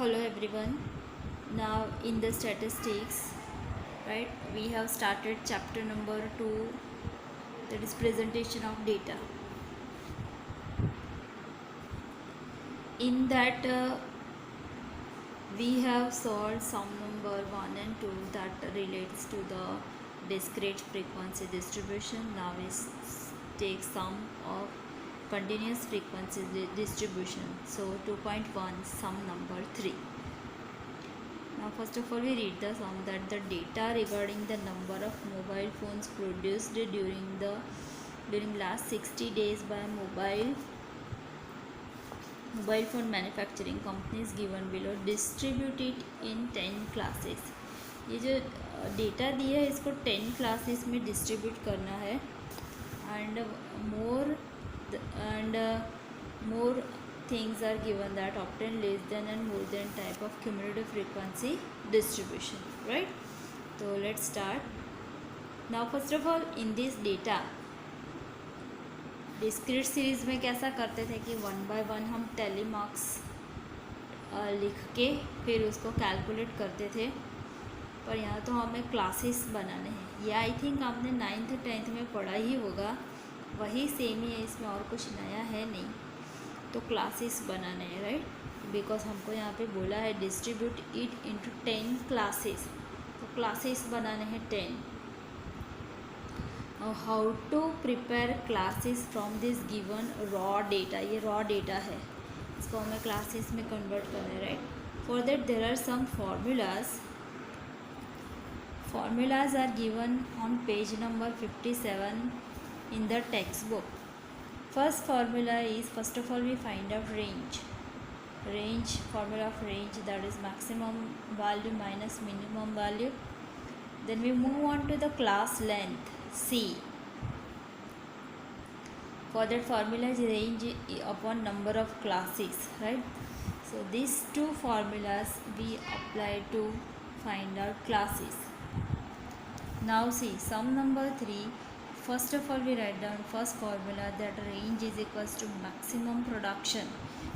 Hello everyone. Now in the statistics, right, we have started chapter number 2, that is presentation of data. In that we have solved sum number 1 and 2 that relates to the discrete frequency distribution. Now we take sum of continuous frequency distribution. So 2.1 sum number 3. Now first of all we read the sum that the data regarding the number of mobile phones produced during last 60 days by mobile phone manufacturing companies given below distribute it in 10 classes. ये जो data दिया है इसको 10 classes में distribute करना है and more things are given that obtain less than and more than type of cumulative frequency distribution, right? So let's start. Now first of all in this data discrete series में कैसा करते थे कि 1 by 1 हम tally marks लिख के फिर उसको कैलकुलेट करते थे, पर यहाँ तो हमें क्लासेस बनाने हैं. ये आई थिंक आपने 9th 10th में पढ़ा ही होगा, वही सेम ही है, इसमें और कुछ नया है नहीं. तो क्लासेस बनाने हैं, राइट? बिकॉज हमको यहाँ पे बोला है डिस्ट्रीब्यूट इट इनटू 10 क्लासेस, तो क्लासेस बनाने हैं 10. How to prepare classes from this given raw data. ये रॉ डेटा है, इसको हमें क्लासेस में कन्वर्ट करना है, right? For that there are some formulas are given on page number 57 in the textbook. First formula is, first of all we find out range formula of range, that is maximum value minus minimum value. Then we move on to the class length C. For that formula is range upon number of classes, right? So these two formulas we apply to find out classes. Now see sum number 3. First of all we write down first formula that range is equals to maximum production.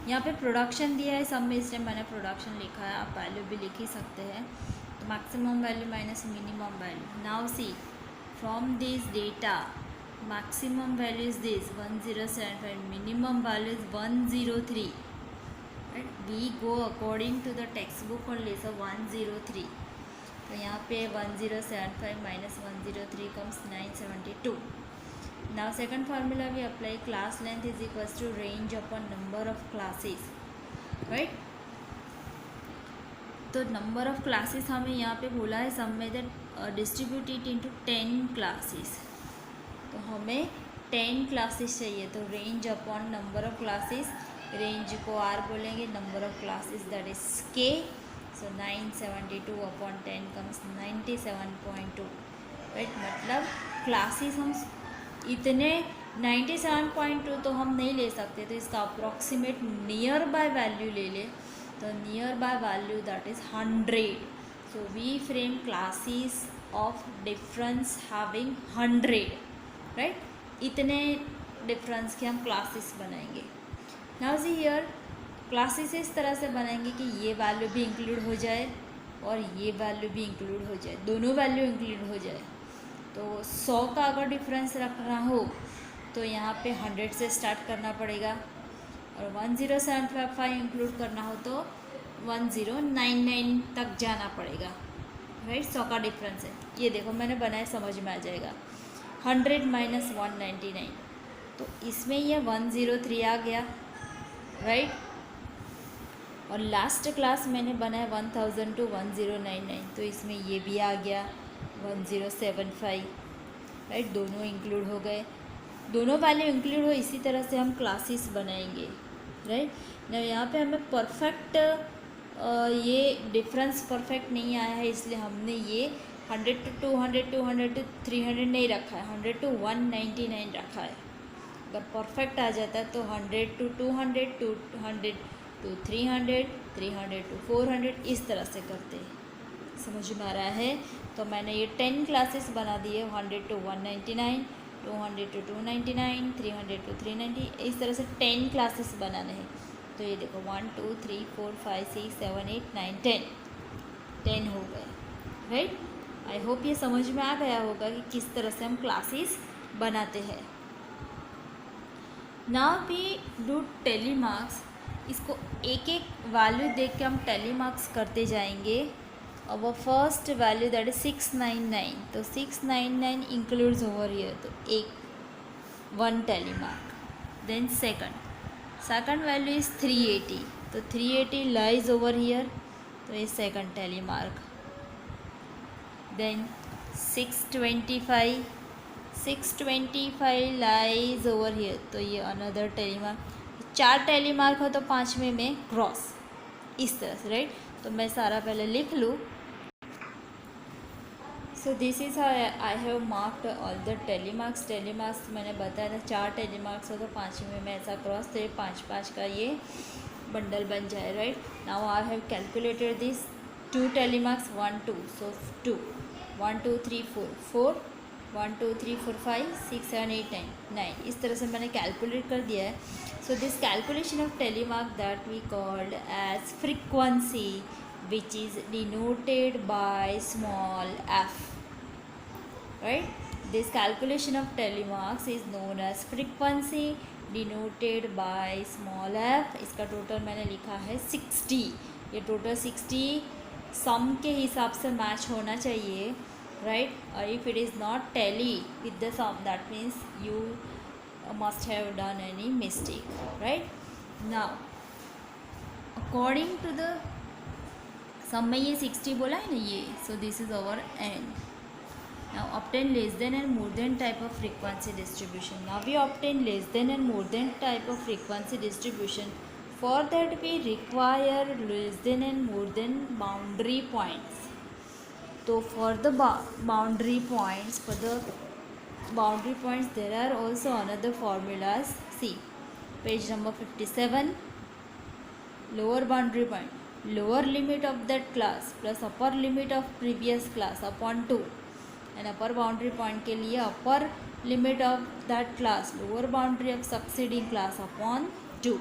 यहाँ पे production दिया है सम में, इसलिए मैंने production लिखा है, आप वैल्यू भी लिख ही सकते हैं. तो maximum value minus minimum value. Now see from this data maximum value is this 1075, minimum value is 103, right? We go according to the textbook only, so 103. तो यहाँ पे 1075 minus 103 comes 972. Now second formula we apply, class length is equals to range upon number of classes, right? तो number of classes हमें यहाँ पे बोला है सम में that distribute it into 10 classes. तो हमें 10 क्लासेस चाहिए, तो range upon number of classes, range को आर बोलेंगे, number of classes that is के. सो 972 अपॉन 10 कम्स 97.2, राइट? मतलब क्लासेस हम इतने 97.2 तो हम नहीं ले सकते, तो इसका अप्रॉक्सीमेट नियर बाय वैल्यू ले ले, तो nearby value that is 100. So we frame classes of difference having 100, right? इतने डिफरेंस के हम क्लासेस बनाएंगे. नाउ सी हियर क्लासेस इस तरह से बनाएंगे कि ये वैल्यू भी इंक्लूड हो जाए और ये वैल्यू भी इंक्लूड हो जाए, दोनों वैल्यू इंक्लूड हो जाए. तो 100 का अगर डिफरेंस रखना हो तो यहाँ पे 100 से स्टार्ट करना पड़ेगा, और 1075 इंक्लूड करना हो तो 1099 तक जाना पड़ेगा, राइट? 100 का डिफरेंस है, ये देखो मैंने बनाया, समझ में आ जाएगा. 100 माइनस 199, तो इसमें ये 103 आ गया, राइट? और लास्ट क्लास मैंने बनाया 1000 to 1099, तो इसमें ये भी आ गया 1075, राइट? दोनों इंक्लूड हो गए, दोनों वैल्यू इंक्लूड हो, इसी तरह से हम क्लासेस बनाएंगे, राइट? ना यहाँ पे हमें परफेक्ट ये डिफरेंस परफेक्ट नहीं आया है, इसलिए हमने ये 100 to 200 200 to 300 नहीं रखा है, 100 to 199 रखा है. अगर परफेक्ट आ जाता है तो 100 to 200 200 to 300 300 to 400 इस तरह से करते हैं. समझ में आ रहा है? तो मैंने ये 10 क्लासेस बना दिए, 100 to 199, 200 to 299, 300 to 390, इस तरह से 10 क्लासेस बनाने हैं. तो ये देखो 1 2 3 4 5 6 7 8 9 10 हो गए, राइट। आई होप ये समझ में आ गया होगा कि किस तरह से हम क्लासेस बनाते हैं। Now we do tally marks. इसको एक एक वैल्यू देख के हम टेली मार्क्स करते जाएंगे। और फर्स्ट वैल्यू दैट इज 699, तो 699 इंक्लूड्स ओवर हियर, तो एक 1 tally mark. Then second value is 380, तो 380 लाइज ओवर हियर, तो ये second tally mark. Then 625 lies over here, तो ये another tally mark. 4 tally mark हो तो 5वें में क्रॉस, इस तरह से, राइट। तो मैं सारा पहले लिख लूँ। So this is how I have marked all the tally marks. Tally marks मैंने बताया था 4 टेली मार्क्स हो तो 5वें में ऐसा क्रॉस, तो ये 5-5 का ये बंडल बन जाए, right. Now I have calculated this 2 tally marks 1 2, so 2 1 2 3 4 4 1 2 3 4 5 6 7 8 9, इस तरह से मैंने कैलकुलेट कर दिया है। So this calculation of tally mark that we called as frequency, which is denoted by small f, right. This calculation of telemarks is known as frequency denoted by small f। इसका total मैंने लिखा है 60। ये total 60 सम के हिसाब से match होना चाहिए, राइट। और if it is not tally with the sum, that means you must have done any mistake, right. Now according to the sum में ये 60 बोला है ना ये, so this is our N. Now obtain less than and more than type of frequency distribution. Now we obtain less than and more than type of frequency distribution. For that we require less than and more then boundary points. तो for the boundary points there are also another formulas. See page number 57, lower boundary point, lower limit of that class plus upper limit of previous class upon 2, and upper boundary point के लिए upper limit of that class, lower boundary of succeeding class upon 2,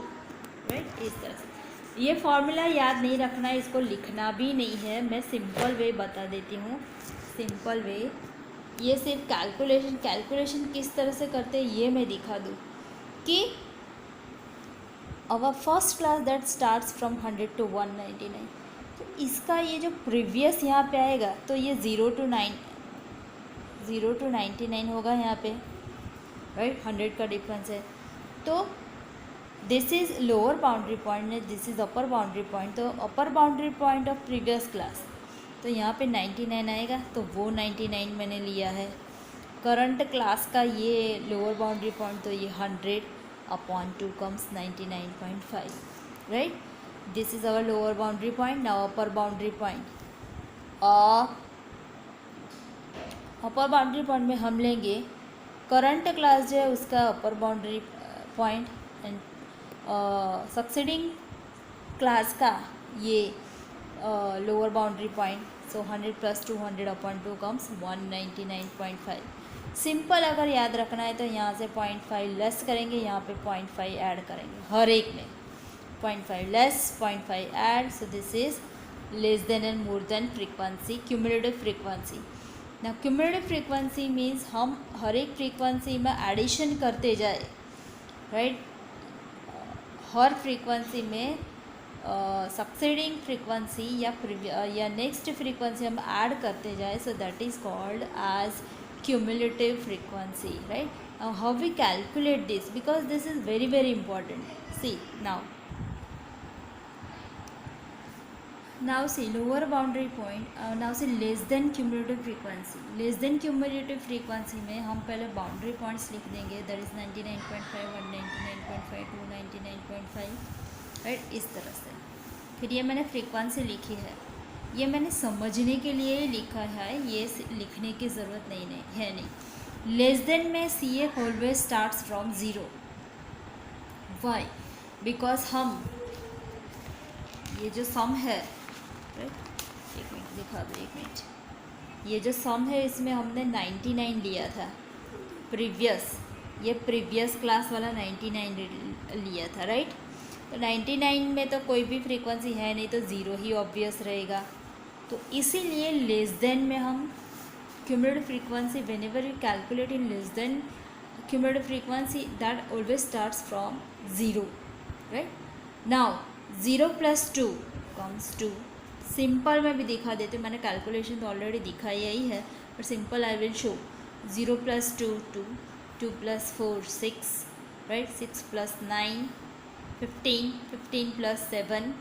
right। इस तरह से ये formula याद नहीं रखना है, इसको लिखना भी नहीं है, मैं सिंपल वे बता देती हूँ। सिंपल वे ये सिर्फ कैलकुलेशन किस तरह से करते हैं ये मैं दिखा दूँ कि our first class that starts from 100 to 199, तो इसका ये जो प्रीवियस यहाँ पे आएगा तो ये 0 to 99 होगा यहाँ पे, राइट। 100 का डिफरेंस है, तो this is lower boundary point है, this is upper boundary point. तो upper boundary point of previous class, तो यहाँ पे 99 आएगा, तो वो 99 मैंने लिया है। करंट क्लास का ये लोअर बाउंड्री पॉइंट, तो ये 100 upon 2 comes 99.5, right. This is our lower boundary point. Now upper boundary point, upper boundary point में हम लेंगे करंट क्लास जो है उसका अपर boundary point, and succeeding class का ये लोअर बाउंड्री पॉइंट। सो 100 + 200 upon 2 comes 199.5। सिंपल अगर याद रखना है तो यहाँ से 0.5 लेस करेंगे, यहाँ पे 0.5 ऐड करेंगे, हर एक में 0.5 less 0.5 add. So this is less than and more than frequency, cumulative frequency. ना क्यूमुलेटिव फ्रीक्वेंसी मीन्स हम हर एक फ्रीक्वेंसी में एडिशन करते जाए, राइट। हर फ्रीक्वेंसी में सक्सीडिंग फ्रीक्वेंसी या नेक्स्ट फ्रीक्वेंसी हम ऐड करते जाए, so that is called as cumulative frequency, right। Now how we calculate this, because this is very very important. See now see lower boundary point, now see less than cumulative frequency। less than cumulative frequency में हम पहले boundary points लिख देंगे, that is 99.5 199.5 299.5, right। इस तरह से फिर ये मैंने फ्रीक्वेंसी लिखी है, ये मैंने समझने के लिए ही लिखा है, ये लिखने की ज़रूरत नहीं। लेस देन में CF always starts from 0। Why? Because हम ये जो सम है, राइट, एक मिनट दिखा दो, एक मिनट। ये जो सम है इसमें हमने 99 लिया था प्रीवियस, ये प्रीवियस क्लास वाला 99 लिया था, राइट। तो 99 में तो कोई भी फ्रीक्वेंसी है नहीं, तो ज़ीरो ही ऑब्वियस रहेगा। तो इसीलिए लेस देन में हम cumulative frequency whenever you calculate in less than cumulative frequency that always starts from 0, right? Now 0 plus 2 comes to, simple में भी दिखा देती हूँ, मैंने कैलकुलेशन तो ऑलरेडी दिखाई ही है, पर simple I will show. 0 plus 2 2, 2 plus 4 6, right? 6 plus 9 15, 15 plus 7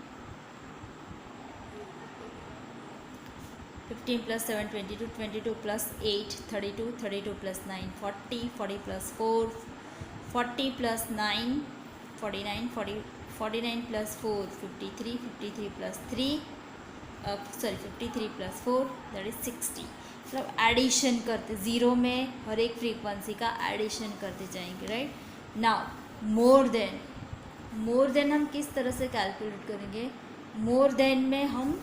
15 plus 7 22, 22 plus 8 32, 32 plus 9 40, 40 plus 4 40 plus 9 49, 49 plus 4 53, 53 plus 3 53 plus 4 that is 60। मतलब एडिशन करते, ज़ीरो में हर एक फ्रीक्वेंसी का एडिशन करते जाएंगे, राइट। नाउ मोर देन हम किस तरह से कैलकुलेट करेंगे? मोर देन में हम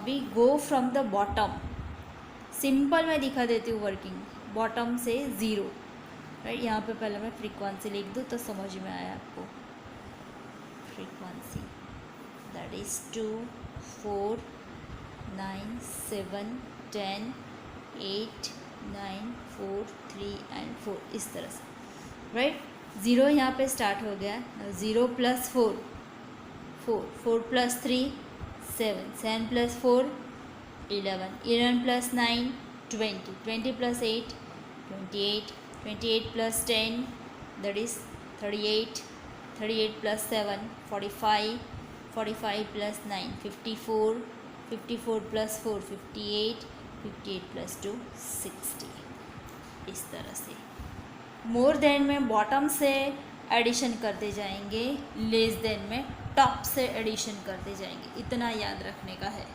we go from the bottom. Simple मैं दिखा देती हूँ वर्किंग, बॉटम से ज़ीरो, राइट। यहाँ पे पहले मैं फ्रीक्वेंसी लिख दूँ तो समझ में आया आपको। फ्रीक्वेंसी दैट इज़ 2 4 9 7 10 8 9 4 3 and 4, इस तरह से, राइट। ज़ीरो यहाँ पे स्टार्ट हो गया। 0 plus 4 4, 4 plus 3 7, 7 plus 4 11, 11 plus 9 20, 20 plus 8 28, 28 plus 10 that is 38, 38 plus 7 45, 45 plus 9 54, 54 plus 4 58, 58 plus 2 60। इस तरह से मोर देन में बॉटम से एडिशन करते जाएंगे, लेस देन में टॉप से एडिशन करते जाएंगे, इतना याद रखने का है।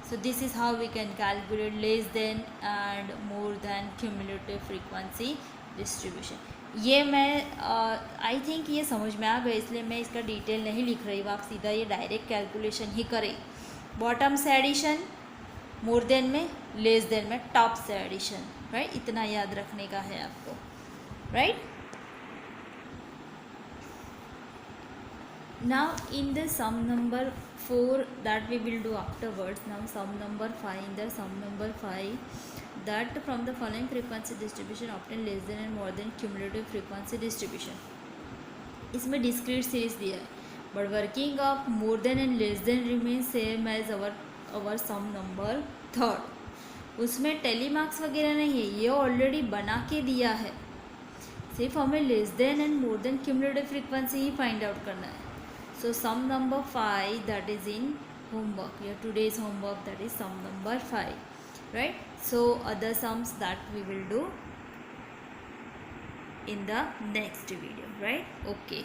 So this is how we can calculate less than and more than cumulative frequency distribution. ये मैं आई थिंक ये समझ में आ गया, इसलिए मैं इसका डिटेल नहीं लिख रही हूँ, आप सीधा ये डायरेक्ट कैलकुलेशन ही करें। बॉटम से एडिशन, मोर देन में, लेस देन में टॉप से एडिशन, राइट। इतना याद रखने का है आपको, right. Now in the sum number 4 that we will do afterwards, now sum number 5, in the sum number 5 that from the following frequency distribution obtain less than and more than cumulative frequency distribution। इसमें discrete series दिया है, but working of more than and less than remains same as our sum number 3rd। उसमें telemarks वगैरह नहीं है, ये already बना के दिया है, सिर्फ हमें less than and more than cumulative frequency he find out करना है। So sum number 5 that is in homework, your today's homework, that is sum number 5, right? So other sums that we will do in the next video, right? Okay.